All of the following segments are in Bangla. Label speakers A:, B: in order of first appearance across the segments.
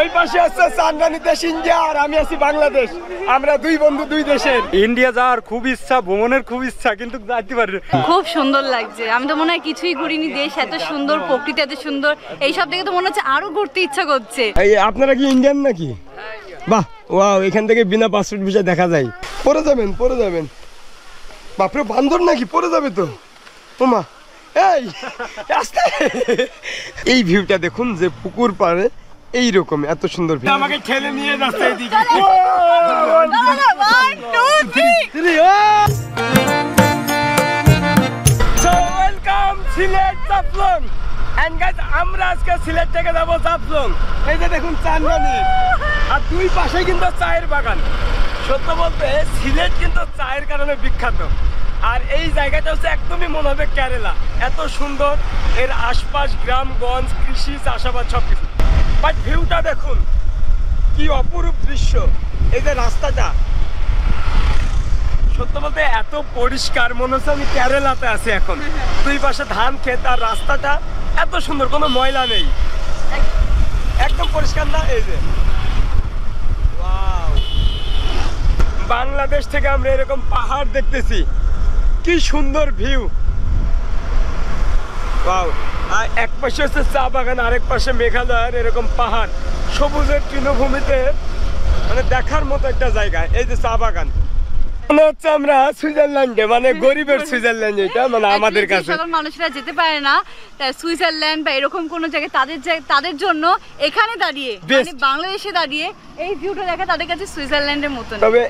A: এই পাশে আছে চান্দানি দেশ ইন্ডিয়া আর আমি আছি বাংলাদেশ। আমরা দুই বন্ধু দুই দেশের।
B: ইন্ডিয়া যাওয়ার খুব ইচ্ছা, ভ্রমণের খুব ইচ্ছা, কিন্তু যাইতে পারি।
C: খুব সুন্দর লাগছে। আমি তো মনে হয় কিছুই ঘুরিনি, দেশ এত সুন্দর, প্রকৃতি এত সুন্দর, এই সব দেখে তো মনে হচ্ছে আরো ঘুরতে ইচ্ছা করছে।
A: এই আপনারা কি ইন্ডিয়ান নাকি? বাহ, ওয়াও, এখান থেকে বিনা পাসপোর্ট ভিসা দেখা যায়। পরে যাবেন, পরে যাবেন। বাপরে, বান্দর নাকি? পরে যাবে তো। ওমা, এই আস্তে। এই ভিউটা দেখুন, যে পুকুর পাড়ে এইরকম এত সুন্দর ভিউ। আমাকে ঠেলে নিয়ে যাচ্ছে এদিকে। So welcome Sylhet Jaflong. And guys, আমরা আজকে সিলেট থেকে যাব জাফলং। এই যে দেখুন চান্দানি, আর দুই পাশে কিন্তু চায়ের বাগান। সত্য বলতে সিলেট কিন্তু চায়ের কারণে বিখ্যাত। আর এই জায়গাটা হচ্ছে একদমই মনে হবে কেরালা, এত সুন্দর। এর আশপাশ গ্রামগঞ্জ, কৃষি, চাষাবাদ সবকিছু। বাট ভিউটা দেখুন, কি অপরূপ দৃশ্য। এই যে রাস্তাটা, সত্য বলতে এত পরিষ্কার, মনে হচ্ছে আমি কেরালাতে আছি এখন। দুই পাশে ধান ক্ষেত, আর রাস্তাটা এত সুন্দর, কোনো ময়লা নেই, একদম পরিষ্কার না। এই যে ওয়াও, বাংলাদেশ থেকে আমরা এরকম পাহাড় দেখতেছি, কি সুন্দর ভিউ। ওয়াও, আর এক পাশে হচ্ছে চা বাগান, আরেক পাশে মেঘালয়ের এরকম পাহাড়, সবুজের তৃণভূমিতে, মানে দেখার মতো একটা জায়গা। এই যে চা বাগান, মনে হচ্ছে আমরা সুইজারল্যান্ডে, মানে গরিবের সুইজারল্যান্ড। এটা মানে আমাদের কাছে
C: সাধারণ মানুষরা যেতে পারে না সুইজারল্যান্ড বা এরকম কোন জায়গায়, তাদের জন্য এখানে দাঁড়িয়ে, মানে বাংলাদেশে দাঁড়িয়ে এই ভিউটা দেখা তাদের কাছে সুইজারল্যান্ডের মতো।
A: তবে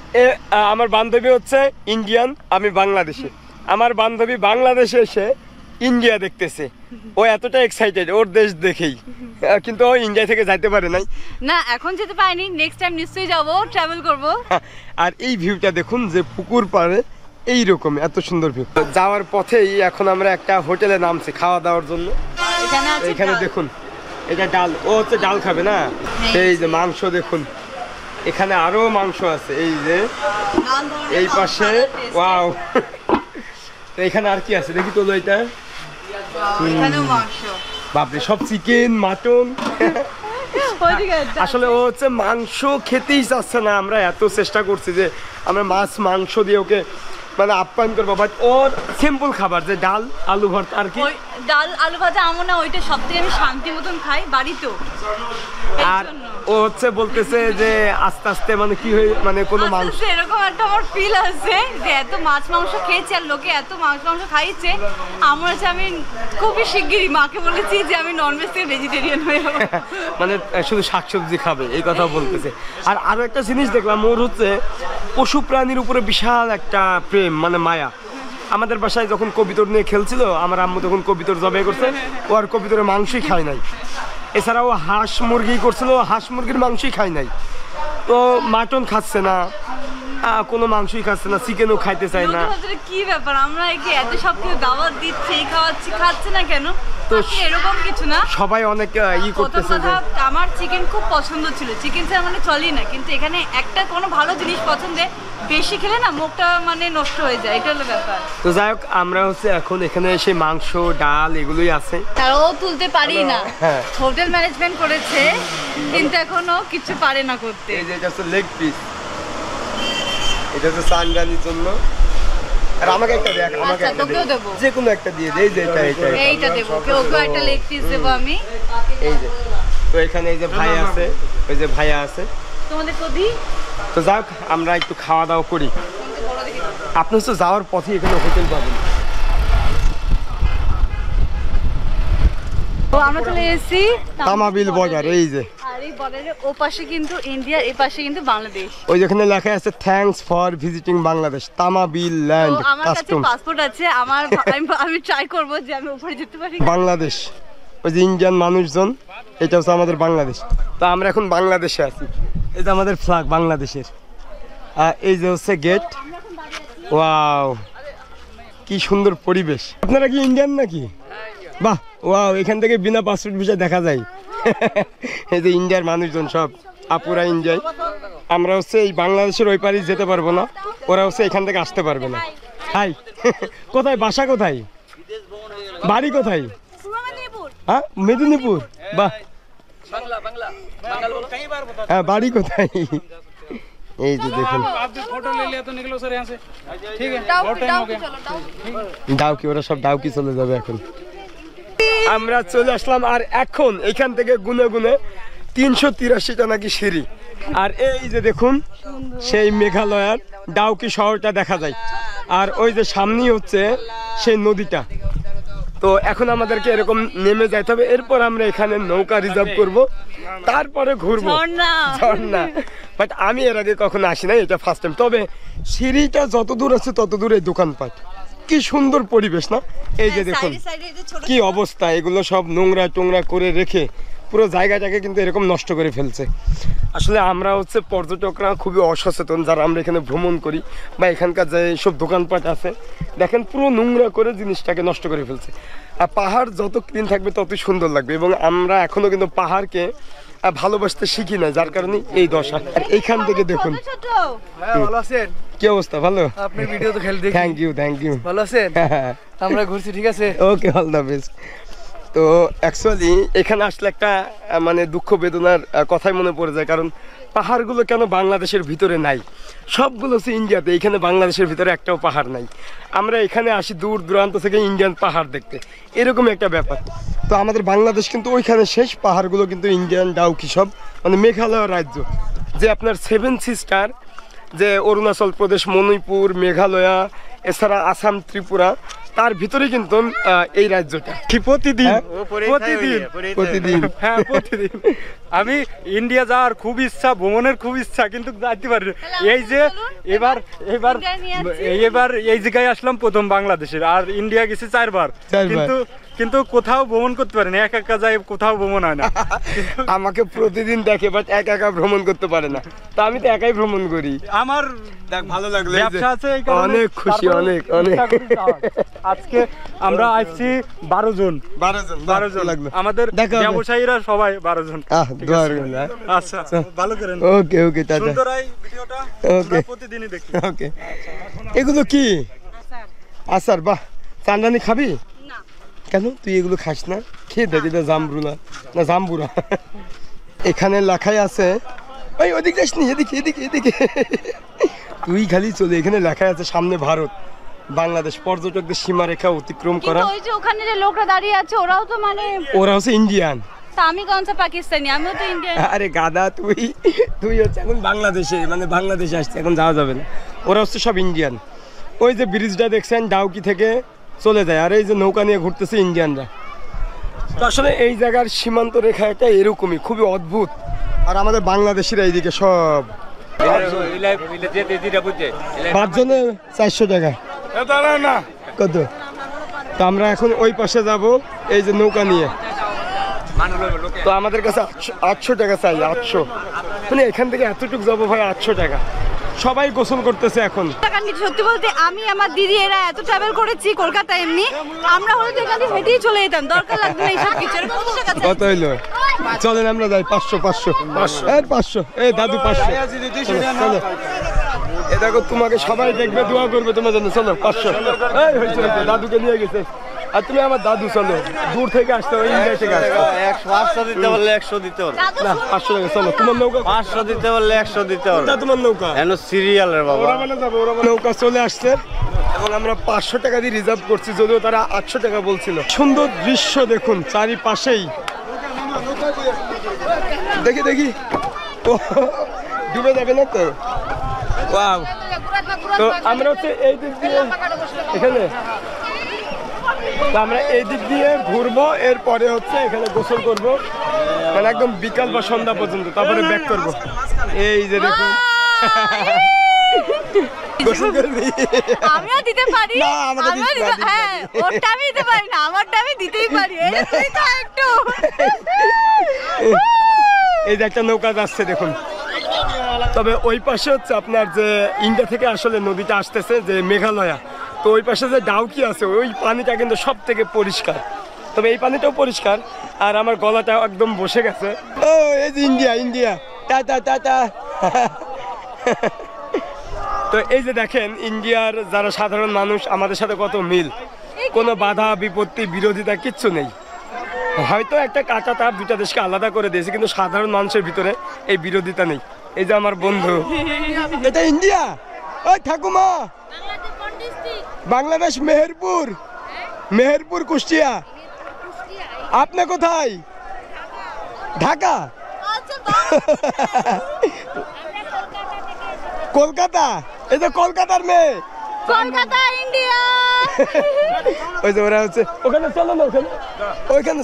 A: আমার বান্ধবী হচ্ছে ইন্ডিয়ান, আমি বাংলাদেশি। আমার বান্ধবী বাংলাদেশে এসে ইন্ডিয়া দেখতেছে, ও এতটা এক্সাইটেড ওর দেশ দেখেই, কিন্তু ও ইন্ডিয়া থেকে যাইতে পারে নাই।
C: না, এখন যেতে পারিনি, নেক্সট টাইম নিশ্চয়ই যাবো, ট্রাভেল করব।
A: আর এই ভিউটা দেখুন, যে পুকুর পাড়ে এইরকম এত সুন্দর ভিউ। যাওয়ার পথেই এখন আমরা একটা হোটেলে নামছি খাওয়া দাওয়ার জন্য। এখানে দেখুন, এটা ডাল, ও হচ্ছে ডাল খাবে না। এই যে মাংস দেখুন, এখানে আরো মাংস আছে। এই যে এই পাশে, ওয়াও। এখানে আর কি আছে দেখি তো, এটা বাপরে, সব চিকেন, মাটন। আসলে ও হচ্ছে মাংস খেতেই চাচ্ছে না। আমরা এত চেষ্টা করছি যে আমরা মাছ মাংস দিয়ে ওকে মানে আপ্যায়ন করবো, বাট ওর সিম্পল খাবার, যে ডাল আলু ভর্তা। আর কি
C: ডাল আলু ভাজা, আমও না, ওইটা সব থেকে আমি শান্তি মতন খাই বাড়িতেও।
A: আর ও হচ্ছে বলতেছে যে আস্তে আস্তে মানে কি হয়ে, মানে কোনো মাংস,
C: এরকম একটা আমার ফিল আছে যে এত মাছ মাংস খেয়েছে আর লোকে এত মাছ মাংস খাইছে, আমার হচ্ছে আমি খুবই শিগগিরই মাকে বলেছি যে আমি ননভেজ থেকে ভেজিটেরিয়ান হয়ে যাবো।
A: মানে শুধু শাকসবজি খাবে, এই কথা বলতেছে। আর আরো একটা জিনিস দেখলাম, ওর হচ্ছে পশু প্রাণীর উপরে বিশাল একটা প্রেম, মানে মায়া। আমাদের বাসায় যখন কবিতর নিয়ে খেলছিল, আমার আম্মু তখন কবিতর জবাই করছে, ও আর কবিতরের মাংসই খায় নাই। এছাড়াও হাঁস মুরগি করছিল, হাঁস মুরগির মাংসই খায় নাই। তো মাটন খাচ্ছে না, কোনো মাংসই খাচ্ছে না, চিকেনও খাইতে চায় না।
C: কি ব্যাপার, আমরা কি এত সব কিছু দাওয়াত দিচ্ছি, খাওয়াচ্ছি, খাচ্ছে না কেন? তো এরকম কিছু না,
A: সবাই অনেক করতেছে।
C: আমার চিকেন খুব পছন্দ ছিল, চিকেন ছাড়া মানে চলেই না, কিন্তু এখানে একটা কোনো ভালো জিনিস পছন্দে বেশি খেলে না মুখটা মানে নষ্ট হয়ে যায়, এটা হলো ব্যাপার।
A: তো যাই হোক, আমরা হচ্ছে এখন এখানে এসে মাংস ডাল এগুলোই আছে,
C: তাও তুলতে পারি না। হোটেল ম্যানেজমেন্ট করেছে কিন্তু এখনো কিছু পারে না করতে।
A: এই যে এটা হচ্ছে লেগ পিস, এটা হচ্ছে সানরানির জন্য। আর আমাকে একটা দেখ, আমাকে একটা দেব, যে কোনো একটা দিয়ে দে। এই যে
C: এইটা দেব, ওকে একটা লেগ পিস দেব আমি।
A: এই যে, তো এখানে এই যে ভাই আছে, ওই যে ভাইয়া আছে,
C: তোমাদের কদি।
A: তো যাক, আমরা একটু খাওয়া দাওয়া করি। আপনি হচ্ছে যাওয়ার পথে এখানে হোটেল পাবেন।
C: তো আমরা চলে এসেছি
A: তামাবিল বর্ডার। এই যে,
C: আর এই বর্ডারের ওপাশে কিন্তু ইন্ডিয়া, এই পাশে কিন্তু বাংলাদেশ।
A: ওই যেখানে লেখা আছে thanks for visiting Bangladesh, Tamabil land customs.
C: আমার কাছে পাসপোর্ট আছে, আমি ট্রাই করব যে আমি উপরে যেতে পারি।
A: বাংলাদেশ, ওই যে ইন্ডিয়ান মানুষজন, এটা হচ্ছে আমাদের বাংলাদেশ। তো আমরা এখন বাংলাদেশে আছি। এই যে আমাদের ফ্ল্যাগ বাংলাদেশের, এই যে হচ্ছে গেট। ওয়াও, কি সুন্দর পরিবেশ। আপনারা কি ইন্ডিয়ান নাকি? বাহ, ওয়াও, এখান থেকে বিনা পাসপোর্ট ভিসা দেখা যায়। এই যে ইন্ডিয়ার মানুষজন সব, আপুরা ইন্ডিয়ায়। আমরা হচ্ছে এই বাংলাদেশের ওই পারে যেতে পারবো না, ওরা হচ্ছে এখান থেকে আসতে পারবে না। হাই, কোথায় বাসা, কোথায় বাড়ি, কোথায়? হ্যাঁ, মেদিনীপুর। বাহ, হ্যাঁ বাড়ি কোথায়? এই যে দেখুন ডাউকি, ওরা সব ডাউকি চলে যাবে এখন। আমরা চলে আসলাম আর এখন এখান থেকে গুনে গুনে 383টা নাকি সিঁড়ি। আর এই যে দেখুন সেই মেঘালয়ার ডাউকি শহরটা দেখা যায়। আর ওই যে সামনেই হচ্ছে সেই নদীটা। তো এখন আমাদেরকে এরকম নেমে যাইতে হবে, এরপর আমরা এখানে নৌকা রিজার্ভ করব, তারপরে ঘুরবো ঝর্ণা। বাট আমি এর আগে কখনো আসি না, এটা ফার্স্ট টাইম। তবে সিঁড়িটা যত দূর আছে তত দূরে দোকানপাট, কি সুন্দর পরিবেশ না? এই যে দেখুন কি অবস্থা, এগুলো সব নোংরা টোংরা করে রেখে পুরো জায়গাটাকে কিন্তু এরকম নষ্ট করে ফেলছে। আসলে আমরা হচ্ছে পর্যটকরা খুবই অসচেতন, যারা আমরা এখানে ভ্রমণ করি বা এখানকার যে সব দোকানপাট আছে দেখেন পুরো নোংরা করে জিনিসটাকে নষ্ট করে ফেলছে। আর পাহাড় যত ক্লিন থাকবে ততই সুন্দর লাগবে, এবং আমরা এখনো কিন্তু পাহাড়কে ভালোবাসতে শিখি না, যার কারণে এই দশা। আর এইখান থেকে দেখুন কি অবস্থা। ভালো,
D: আপনি ভিডিও তো খেলে দেখি।
A: থ্যাংক ইউ
D: ভালো আছেন? আমরা ঘুরছি, ঠিক আছে।
A: ওকে, অল দ্য বেস্ট। তো অ্যাকচুয়ালি এখানে আসলে একটা মানে দুঃখ বেদনার কথাই মনে পড়ে যায়, কারণ পাহাড়গুলো কেন বাংলাদেশের ভিতরে নাই? সবগুলো হচ্ছে ইন্ডিয়াতে, এখানে বাংলাদেশের ভিতরে একটাও পাহাড় নাই। আমরা এখানে আসি দূর দূরান্ত থেকে ইন্ডিয়ান পাহাড় দেখতে, এরকম একটা ব্যাপার। তো আমাদের বাংলাদেশ কিন্তু ওইখানে শেষ, পাহাড়গুলো কিন্তু ইন্ডিয়ান ডাউকি সব, মানে মেঘালয় রাজ্য যে আপনার 7 সিস্টার, যে অরুণাচল প্রদেশ, মণিপুর, মেঘালয়া, এছাড়া আসাম, ত্রিপুরা, তার ভিতরে কিন্তু এই রাজ্যটা।
B: প্রতিদিন
A: হ্যাঁ
B: প্রতিদিন আমি ইন্ডিয়া যাওয়ার খুব ইচ্ছা, ভ্রমণের খুব ইচ্ছা, কিন্তু যাইতে পারি না। এই যে এবার এবার এবার এই জায়গায় আসলাম প্রথম বাংলাদেশের, আর ইন্ডিয়া গেছি 4 বার, কিন্তু কোথাও ভ্রমণ করতে পারি না, একা যাই, কোথাও ভ্রমণ হয় না।
A: আমাকে প্রতিদিন দেখে বাট একা ভ্রমণ করতে পারে না, তা আমি তো একাই ভ্রমণ করি।
B: আমার
A: ভালো লাগলো,
B: ব্যবসা আছে এই কারণে
A: অনেক খুশি, অনেক
B: আজকে আমরা আসছি 12 জন
A: লাগলো
B: আমাদের ব্যবসায়ীরা সবাই 12 জন। আচ্ছা ভালো করেন।
A: ওকে টাটা।
B: সুন্দর এই ভিডিওটা আমরা প্রতিদিনই দেখি।
A: ওকে, এগুলো কি আচার? বাহ, চান্দানি খাবি? কেন তুই এগুলো খাস না? খেয়ে দেখ, এটা জাম্বুরা না জাম্বুরা। এখানে লেখাই আছে, ওই ওদিকে আসনি, এদিকে এদিকে এদিকে তুই খালি চলে। এখানে লেখাই আছে সামনে ভারত, বাংলাদেশ, পর্যটকদের সীমারেখা অতিক্রম করা।
C: ওই যে ওখানে যে লোকরা দাঁড়িয়ে আছে ওরাও তো মানে
A: ওরা হচ্ছে ইন্ডিয়ান।
C: তা আমি কোনটা পাকিস্তানি? আমিও তো ইন্ডিয়ান।
A: আরে গাদা, তুই হচ্ছে এখন বাংলাদেশে, মানে বাংলাদেশে আসছে, এখন যাওয়া যাবে না। ওরা হচ্ছে সব ইন্ডিয়ান। ওই যে ব্রিজটা দেখছেন ডাউকি থেকে চলে যায়, আর এই যে নৌকা নিয়ে ঘুরতেছে ইন্ডিয়ানরা। তো আসলে এই জায়গার সীমান্ত রেখাটা এরকমই, খুবই অদ্ভুত। আর আমাদের বাংলাদেশিরা এইদিকে সব 5 জনে 400 টাকা না কত। তো আমরা এখন ওই পাশে যাব এই যে নৌকা নিয়ে। তো আমাদের কাছে 800 টাকা চাই, 800, মানে এখান থেকে এতটুকু যাবো ভাই, 800 টাকা। সবাই গোসল করতেছে এখন।
C: সত্যি বলতে আমি আমার দিদি এরা এত ট্রাভেল করেছি কলকাতায়, এমনি আমরা হলে তো এখান থেকে হেঁটেই চলে যেতাম, দরকার লাগবে না এইসব কিছু।
A: কত হইলো? চলেন আমরা যাই। 500 এই দাদু 500। চলো, এ দেখো তোমাকে সবাই দেখবে, দোয়া করবে তোমার জন্য। চলো 500। এই হয়েছে, দাদুকে নিয়ে গেছে। আর তুমি আমার দাদু, চলো, দূর থেকে আসতে হবে, ইন্ডিয়া থেকে আসতে।
D: 100 দিতে বললে 100 দিতে হবে
A: না, 500 টাকা। চলো, তোমার নৌকা
D: 500 দিতে বললে 100 দিতে হবে।
A: তোমার নৌকা
D: এনো সিরিয়ালের বাবা।
A: নৌকা চলে আসছে এবং আমরা 500 টাকা দিয়ে রিজার্ভ করছি, যদিও তারা 800 টাকা বলছিল। সুন্দর দৃশ্য দেখুন চারিপাশেই, দেখি ও ডুবে যাবে না তো? ওয়াও। তো আমরা হচ্ছে এই দিক দিয়ে এখানে, তো আমরা এই দিক দিয়ে ঘুরবো, এরপরে হচ্ছে এখানে গোসল করবো, মানে একদম বিকাল বা সন্ধ্যা পর্যন্ত, তারপরে ব্যাক করবো। এই যে দেখুন,
C: আমিও দিতে পারি। হ্যাঁ, ওরটা আমি দিতে পারি না, আমারটা আমি দিতেই পারি। একটু
A: এই যে একটা নৌকা যাচ্ছে দেখুন। তবে ওই পাশে হচ্ছে আপনার যে ইন্ডিয়া থেকে আসলে নদীটা আসতেছে, যে মেঘালয়া, তো ওই পাশে যে ডাউকি আছে, ওই পানিটা কিন্তু সব থেকে পরিষ্কার। তবে এই পানিটাও পরিষ্কার। আর আমার গলাটা একদম বসে গেছে। ও এই যে ইন্ডিয়া টাটা। তো এই যে দেখেন ইন্ডিয়ার যারা সাধারণ মানুষ, আমাদের সাথে কত মিল, কোনো বাধা বিপত্তি বিরোধিতা কিচ্ছু নেই। হয়তো একটা কাঁচা তাপ দুটা দেশকে আলাদা করে দিয়েছে, কিন্তু সাধারণ মানুষের ভিতরে এই বিরোধিতা নেই। এই যে আমার বন্ধু, এটা ইন্ডিয়া। ওই ঠাকুমা, বাংলাদেশ মেহেরপুর, মেহেরপুর কুষ্টিয়া। আপনি কোথায়? ঢাকা। কলকাতা। এই যে কলকাতার মেয়ে।
C: কলকাতা ইন্ডিয়া।
A: ওই যে ওরা হচ্ছে ওখানে, চলো না ওখানে, ওইখানে।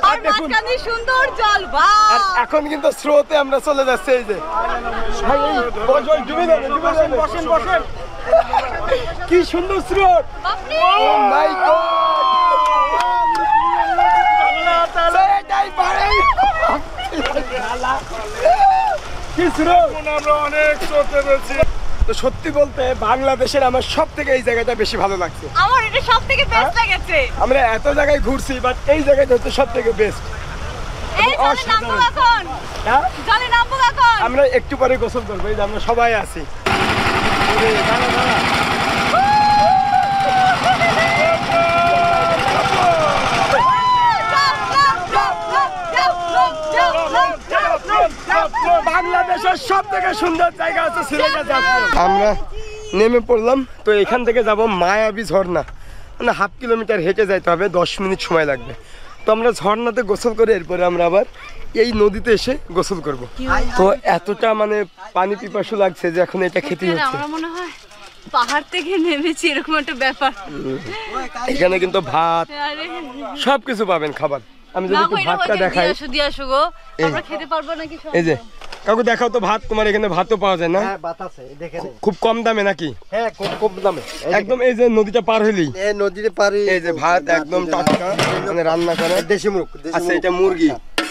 C: আর মাঝখানে সুন্দর জল, বাহ।
A: আর এখন কিন্তু স্রোতে আমরা চলে যাচ্ছি। এই যে ভাই, এই বসেন, ডুবে যাবেন, ডুবে যাবেন। বসেন বসেন, কি সুন্দর স্রোত।
C: বাপরে।
A: ও মাই গড, এটাই পারে কি স্রোত। আমরা অনেক স্রোতে রয়েছি। তো সত্যি বলতে বাংলাদেশের আমার সব থেকে এই জায়গাটা বেশি ভালো লাগছে।
C: আমার এটা সব থেকে বেস্ট লেগেছে।
A: আমরা এত জায়গায় ঘুরছি, বাট এই জায়গাটা হচ্ছে সব থেকে বেস্ট।
C: এই জলে নামবো এখন।
A: হ্যাঁ,
C: জলে নামবো এখন।
A: আমরা একটু পরে গোসল করবো। এই যে আমরা সবাই আছি। বাংলাদেশের সব থেকে সুন্দর জায়গা আছে সিলেটে। আমরা নেমে পড়লাম। তো এখান থেকে যাব মায়াবী ঝর্ণা, মানে 1/2 কিলোমিটার হেঁটে যাইতে হবে, 10 মিনিট সময় লাগবে। তো আমরা ঝর্ণাতে গোসল করে এরপরে আমরা আবার এই নদীতে এসে গোসল করব। তো এতটা মানে পানি পিপাসু লাগছে যে এখন এটা খেতেই হচ্ছে।
C: আমার মনে হয় পাহাড় থেকে নেমেছি এরকম একটা ব্যাপার।
A: এখানে কিন্তু ভাত
C: আরে
A: সবকিছু পাবেন খাবার। আমি যদি একটু ভাতটা দেখাই,
C: দিয়ে আসো গো, আমরা খেতে পারবো নাকি সব?
A: এই যে কাকু দেখাও তো ভাত। তোমার এখানে ভাতও পাওয়া যায় না?
D: হ্যাঁ, ভাত আছে, দেখেন।
A: খুব কম দামে নাকি?
D: হ্যাঁ, খুব কম দামে।
A: একদম এই যে নদীটা পার হইলেই
D: এই নদীতে পারি।
A: এই যে ভাত একদম টাটকা, মানে রান্না করে।
D: দেশি মুরগ।
A: আচ্ছা, এটা মুরগি,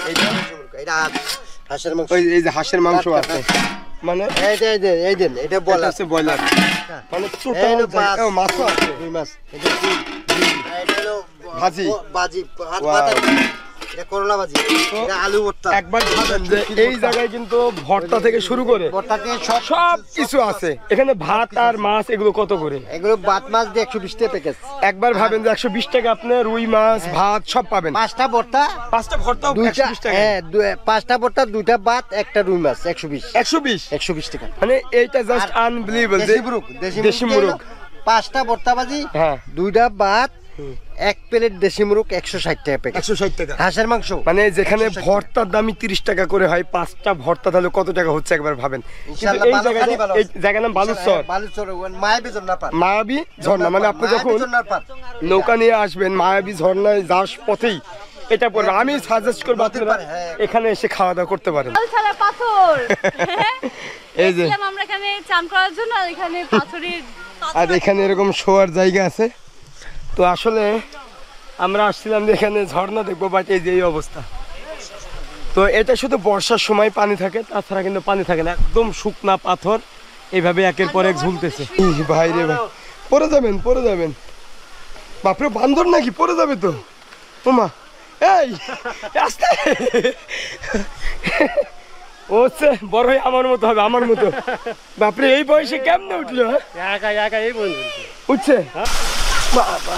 D: এইটা দেশি মুরগ, এটা হাঁসের মাংস।
A: ওই এই যে হাঁসের মাংস আছে, মানে
D: এই দেন, এটা
A: এটা
D: বলা
A: হচ্ছে ব্রয়লার, মানে
D: এই
A: টোটাল
D: হলো মাছ।
A: মাছও আছে,
D: দুই মাছ। এটা কি? এটা হলো
A: ভাজি।
D: ভাজি, হাত
A: Wow.
D: পাতা। এটা করলা ভাজি, এটা আলু ভর্তা।
A: একবার ভাবেন যে এই জায়গায় কিন্তু ভর্তা থেকে শুরু করে
D: ভর্তাতে
A: সব কিছু আছে। এখানে ভাত আর মাছ এগুলো কত করে?
D: এগুলো বাত মাছ দিয়ে 120 টাকা প্যাকেজ।
A: একবার ভাবেন যে 120 টাকা আপনি রুই মাছ ভাত সব পাবেন।
D: 5টা ভর্তা,
A: 5টা ভর্তাও
D: 2টা
A: 120 টাকা।
D: হ্যাঁ, 5টা ভর্তা, 2টা ভাত, একটা রুই মাছ 120
A: 120
D: টাকা।
A: মানে এইটা জাস্ট আনবিলিভেবল।
D: দেশি মুরগ,
A: দেশি মুরগ
D: 5টা ভর্তা ভাজি,
A: হ্যাঁ
D: 2টা ভাত, 1 প্লেট দেশি মুরগ 160 টাকা প্যাকেজ।
A: 160 টাকা।
D: হাঁসের মাংস
A: মানে যেখানে
D: 160
A: ভর্তার দামই 30 টাকা করে হয়, 5টা ভর্তা তাহলে কত টাকা হচ্ছে একবার ভাবেন। কিন্তু
D: ইনশাআল্লাহ
A: এই
D: ভালো
A: জায়গাটা,
D: খালি ভালো
A: এই
D: আছে।
A: জায়গার নাম বালুচর।
D: বালুচর, মায়াবী ঝর্ণা পার।
A: মায়াবী ঝর্ণা, মানে আপনি যখন
D: মায়াবী ঝর্ণার পার।
A: নৌকা নিয়ে আসবেন মায়াবী ঝর্ণায় যাওয়ার পথেই এটা পড়বে। আমি সাজেস্ট করবো আপনারা
D: হ্যাঁ।
A: এখানে এসে খাওয়া দাওয়া করতে পারেন।
C: ছাড়া পাথর।
A: এই যে
C: এসেছিলাম আমরা এখানে চান করার জন্য, আর এখানে পাথরের
A: আর এখানে এরকম শোয়ার জায়গা আছে। তো আসলে আমরা আসছিলাম যে এখানে ঝর্ণা দেখবো, বাট এই যে এই অবস্থা। তো এটা শুধু বর্ষার সময় পানি থাকে, তাছাড়া কিন্তু পানি থাকে না। একদম শুকনা পাথর এইভাবে একের পর এক ঝুলতেছে। ভাই রে ভাই, পড়ে যাবেন, পড়ে যাবেন। বাপরে, বান্দর নাকি? পড়ে যাবে তো। ওমা, এই আস্তে। ও হচ্ছে বড় হয়ে আমার মতো হবে, আমার মতো। বাপরে, এই বয়সে কেমনে উঠলো?
B: একা একা এই বন্ধু
A: উঠছে বাবা।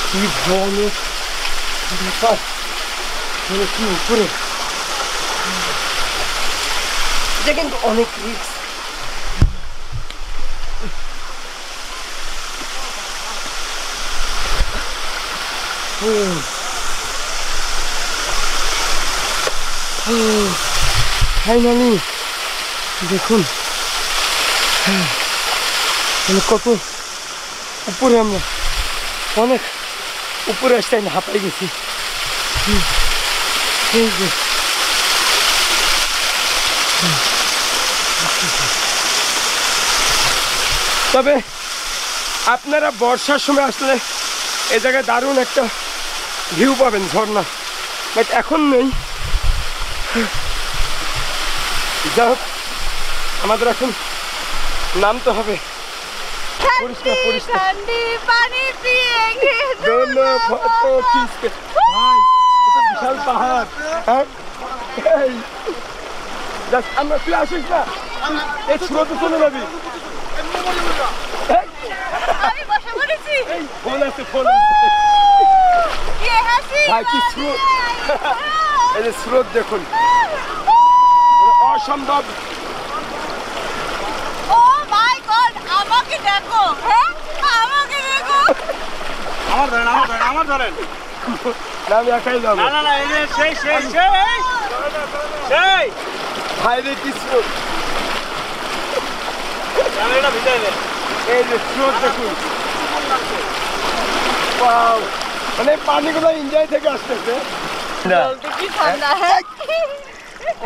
A: কি ভয়ানক ব্যাপার, মানে কি উপরে। এটা কিন্তু অনেক রিস্ক। ফাইনালি দেখুন, মানে কত উপরে, আমরা অনেক উপরে আসতে আমি হাঁপাই গেছি। এই যে তবে আপনারা বর্ষার সময় আসলে এই জায়গায় দারুণ একটা ভিউ পাবেন, ঝর্ণা। বাট এখন নেই। যা হোক, আমাদের এখন নামতে হবে। পরিষ্কার পরিষ্কার
C: ঠান্ডি পানি পিয়ে গেছে।
A: दोनों फोटो खींच के भाई, এটা বিশাল পাহাড়। হ্যাঁ, এই জাস্ট আমরা তুই আসিস না, এই ছোট চলে যাবি।
C: আমি বসে পড়েছি।
A: ফোন আছে, ফোন আছে।
C: কি হাসি।
A: ভাই, কি স্রোত। এই যে স্রোত দেখুন, অসম্ভব।
C: ও মাই গড, আমাকে দেখো। হ্যাঁ, আমাকে দেখো।
B: আমার ধরেন, আমার ধরেন, আমার ধরেন।
A: না, আমি একাই যাবো।
B: না না না, এই যে সেই সেই সেই সেই
A: ভাই রে, কি স্রোত।
B: ক্যামেরাটা ভিজাই দেন।
A: এই যে স্রোত দেখুন। Wow! মানে পানিগুলো ইন্ডিয়া থেকে আসতেছে।
C: বলতে কি ঠান্ডা। হ্যাঁ,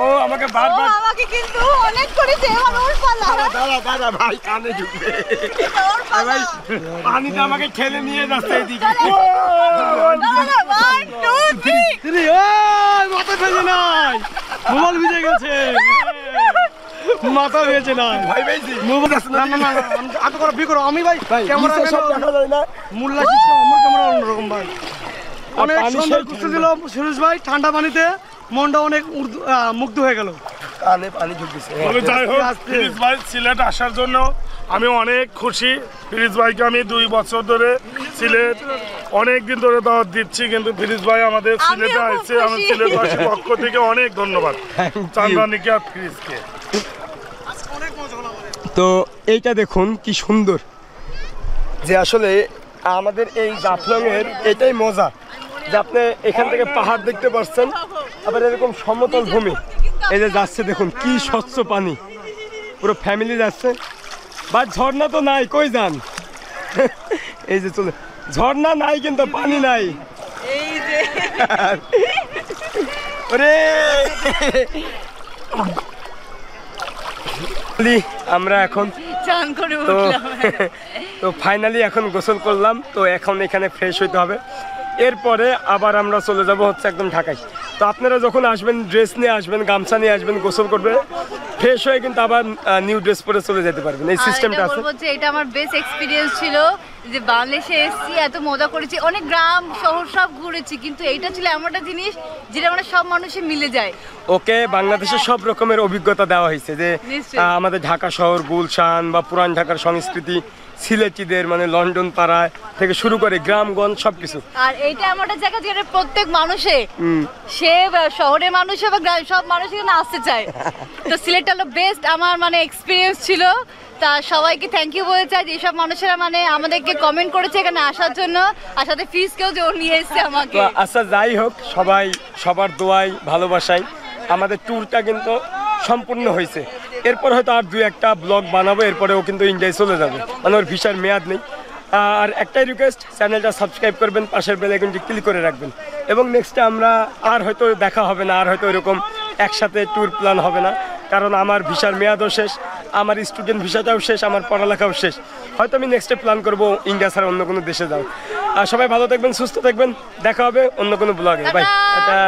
A: ও আমাকে
C: ও
A: বারবার
C: আমাকে কিন্তু অনেক করেছে। এবার ওর পালা।
A: দাঁড়া দাঁড়া ভাই, কানে ঢুকবে।
C: ওর পালা।
A: ভাই পানিতে আমাকে ঠেলে নিয়ে যাচ্ছে এদিকে।
C: দাঁড়া, 1 2 3।
B: মাথা ভেজে নাই, মোবাইল ভিজে গেছে। মাথা ভেজে নাই
A: ভাই ভাইজি
B: মোবাইল। না না না, আগে করো বি করো। আমি ভাই
A: ভাই
B: ক্যামেরা
A: নিচে সব দেখা যায় না।
B: মোল্লা সিস্টেম, আমার ক্যামেরা অন্যরকম ভাই। অনেক
A: পানি
B: সুন্দর
A: সেই
B: ঘুরতে দিল সুরেশ ভাই ঠান্ডা পানিতে, মনটা অনেক মুগ্ধ হয়ে গেল।
A: কানে পানি ঢুকতেছে।
E: তবে যাই হোক, ফিরিজ ভাই সিলেট আসার জন্য আমি অনেক খুশি। ফিরিজ ভাইকে আমি 2 বছর ধরে সিলেট অনেক দিন ধরে দাওয়াত দিচ্ছি, কিন্তু ফিরিজ ভাই আমাদের সিলেটে
C: খুব
E: আসছে। আমার
C: খুশি।
E: সিলেটবাসীর পক্ষ থেকে অনেক ধন্যবাদ চান্দ্রানীকে আর ফিরিজকে।
A: তো এইটা দেখুন কি সুন্দর, যে আসলে আমাদের এই জাফলং এর এটাই মজা, যে আপনি এখান থেকে পাহাড় দেখতে পাচ্ছেন, আবার এরকম সমতল ভূমি। এই যে যাচ্ছে দেখুন কি স্বচ্ছ পানি, পুরো ফ্যামিলি যাচ্ছে। বাট ঝর্ণা তো নাই, কই যান? এই যে চলে, ঝর্ণা নাই কিন্তু পানি নাই।
C: এই যে
A: ওরে আমরা এখন
C: চান করে
A: তো
C: উঠলাম।
A: তো ফাইনালি এখন গোসল করলাম, তো এখন এখানে ফ্রেশ হইতে হবে। এরপরে আবার আমরা চলে যাব হচ্ছে একদম ঢাকায়। তো আপনারা যখন আসবেন ড্রেস নিয়ে আসবেন, গামছা নিয়ে আসবেন, গোসল করবেন, ফ্রেশ হয়ে কিন্তু আবার নিউ ড্রেস পরে চলে যেতে পারবেন। এই সিস্টেমটা আছে।
C: বলবো যে এটা আমার বেস্ট এক্সপিরিয়েন্স ছিল, যে বাংলাদেশে এসেছি, এত মজা করেছি, অনেক গ্রাম শহর সব ঘুরেছি, কিন্তু এইটা ছিল এমন একটা জিনিস যেটা মানে সব মানুষে মিলে যায়।
A: ওকে, বাংলাদেশের সব রকমের অভিজ্ঞতা দেওয়া হয়েছে, যে
C: নিশ্চয়ই।
A: আমাদের ঢাকা শহর, গুলশান বা পুরান ঢাকার সংস্কৃতি, সিলেটিদের মানে লন্ডন পাড়ায় থেকে শুরু করে গ্রামগঞ্জ সবকিছু।
C: আর এইটা এমন একটা জায়গা যেটা প্রত্যেক মানুষে, সে শহরের মানুষ বা গ্রামের সব মানুষ এখানে আসতে চায়। তো সিলেটটা হলো বেস্ট আমার মানে এক্সপিরিয়েন্স ছিল। তা সবাইকে থ্যাংক ইউ বলতে চাই, যেসব মানুষেরা মানে আমাদেরকে কমেন্ট করেছে এখানে আসার জন্য, আর সাথে ফিজকেও যে ও নিয়ে এসছে আমাকে।
A: তো আচ্ছা, যাই হোক, সবাই সবার দোয়ায় ভালোবাসায় আমাদের ট্যুরটা কিন্তু সম্পূর্ণ হয়েছে। এরপর হয়তো আর 2-1টা ব্লগ বানাবো, এরপরে ও কিন্তু ইন্ডিয়ায় চলে যাবে, মানে ওর ভিসার মেয়াদ নেই। আর একটাই রিকোয়েস্ট, চ্যানেলটা সাবস্ক্রাইব করবেন, পাশের বেল আইকনটি ক্লিক করে রাখবেন। এবং নেক্সটে আমরা আর হয়তো দেখা হবে না, আর হয়তো এরকম একসাথে ট্যুর প্ল্যান হবে না, কারণ আমার ভিসার মেয়াদও শেষ, আমার স্টুডেন্ট ভিসাটাও শেষ, আমার পড়ালেখাও শেষ। হয়তো আমি নেক্সটে প্ল্যান করবো ইন্ডিয়া ছাড়া অন্য কোনো দেশে যাও। আর সবাই ভালো থাকবেন, সুস্থ থাকবেন, দেখা হবে অন্য কোনো ব্লগে। বাই।
C: টাটা।